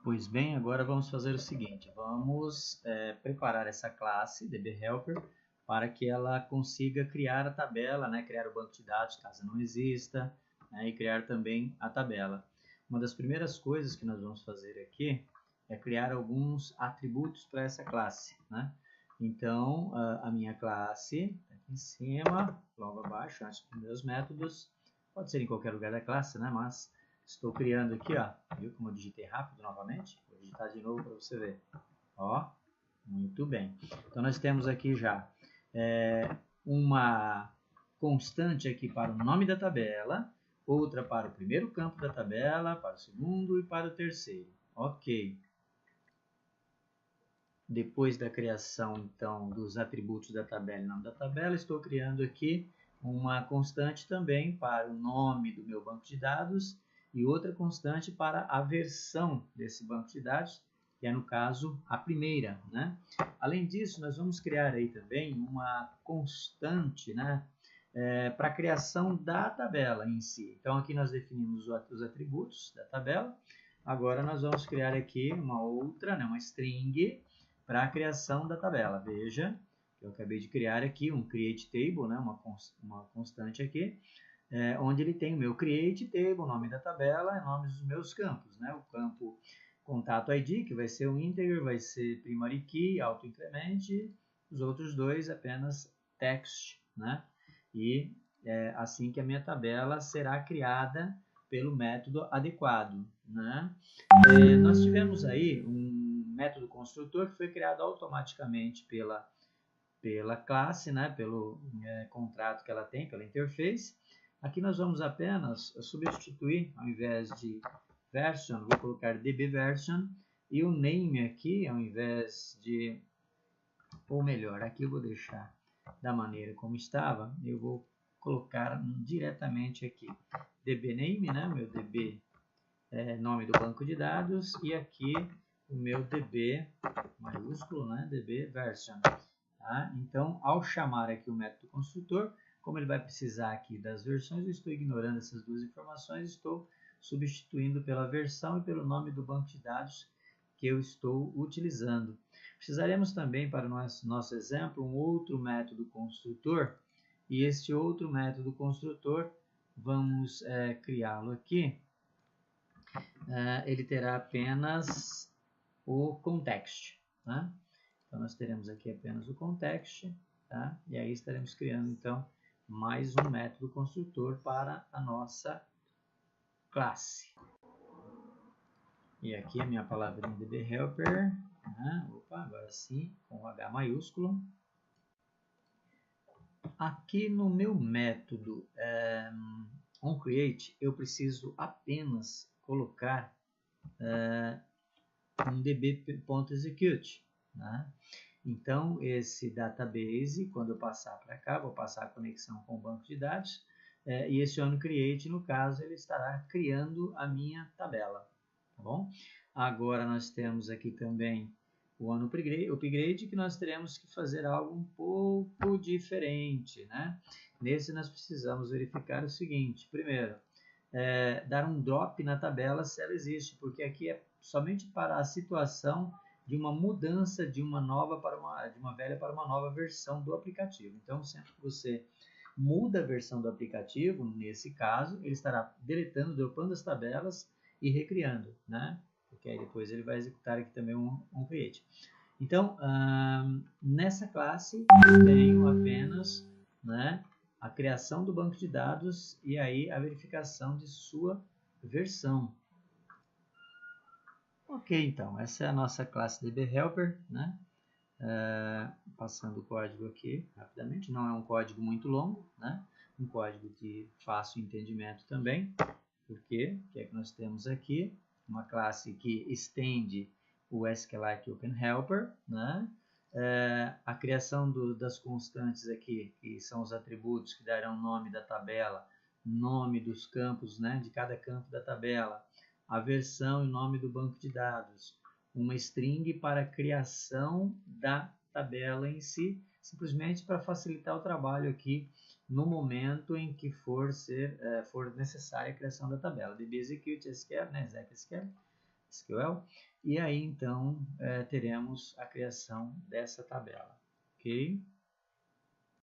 Pois bem, agora vamos fazer o seguinte, vamos preparar essa classe DBHelper para que ela consiga criar a tabela, né, criar o banco de dados caso não exista, né, e criar também a tabela. Uma das primeiras coisas que nós vamos fazer aqui é criar alguns atributos para essa classe, né? Então, a minha classe, aqui em cima, logo abaixo, antes dos primeiros métodos, pode ser em qualquer lugar da classe, né, mas estou criando aqui, ó, viu como eu digitei rápido novamente? Vou digitar de novo para você ver. Ó, muito bem. Então, nós temos aqui já uma constante aqui para o nome da tabela, outra para o primeiro campo da tabela, para o segundo e para o terceiro. Ok. Depois da criação, então, dos atributos da tabela e nome da tabela, estou criando aqui uma constante também para o nome do meu banco de dados e outra constante para a versão desse banco de dados, que é, no caso, a primeira, né? Além disso, nós vamos criar aí também uma constante, né, para a criação da tabela em si. Então, aqui nós definimos os atributos da tabela. Agora, nós vamos criar aqui uma outra, né, uma string, para a criação da tabela. Veja, eu acabei de criar aqui um create table, né, uma constante aqui, onde ele tem o meu create table, o nome da tabela e nomes dos meus campos, né? O campo contato ID, que vai ser um integer, vai ser primary key, autoincremente, os outros dois apenas text, né? E é assim que a minha tabela será criada pelo método adequado, né? Nós tivemos aí um método construtor que foi criado automaticamente pela classe, né? Pelo contrato que ela tem, pela interface. Aqui nós vamos apenas substituir, ao invés de version, vou colocar dbVersion, e o name aqui, ao invés de, ou melhor, aqui eu vou deixar da maneira como estava, eu vou colocar diretamente aqui dbName, né? Meu db nome do banco de dados, e aqui o meu db maiúsculo, né? dbVersion. Tá? Então, ao chamar aqui o método construtor, como ele vai precisar aqui das versões, eu estou ignorando essas duas informações, estou substituindo pela versão e pelo nome do banco de dados que eu estou utilizando. Precisaremos também, para o nosso exemplo, um outro método construtor, e este outro método construtor, vamos criá-lo aqui. Ele terá apenas o context, né? Então, nós teremos aqui apenas o context, tá? E aí estaremos criando, então, mais um método construtor para a nossa classe. E aqui a minha palavrinha DBHelper, né? Opa, agora sim, com H maiúsculo. Aqui no meu método onCreate, eu preciso apenas colocar um db.execute, né? Então, esse database, quando eu passar para cá, vou passar a conexão com o banco de dados, e esse onCreate, no caso, ele estará criando a minha tabela, tá bom? Agora, nós temos aqui também o onUpgrade, que nós teremos que fazer algo um pouco diferente, né? Nesse, nós precisamos verificar o seguinte, primeiro, dar um drop na tabela se ela existe, porque aqui é somente para a situação de uma mudança de uma velha para uma nova versão do aplicativo. Então, sempre que você muda a versão do aplicativo, nesse caso, ele estará deletando, dropando as tabelas e recriando, né? Porque aí depois ele vai executar aqui também um create. Então, nessa classe, eu tenho apenas, né, a criação do banco de dados e aí a verificação de sua versão. Ok, então, essa é a nossa classe DBHelper, né? Passando o código aqui rapidamente, não é um código muito longo, né? Um código de fácil entendimento também, porque o que é que nós temos aqui? Uma classe que estende o SQLite OpenHelper, né? A criação das constantes aqui, que são os atributos que darão nome da tabela, nome dos campos, né? De cada campo da tabela, a versão e nome do banco de dados, uma string para a criação da tabela em si, simplesmente para facilitar o trabalho aqui no momento em que for necessária a criação da tabela. dbExecute SQL, né, exec SQL, SQL, e aí então teremos a criação dessa tabela, ok?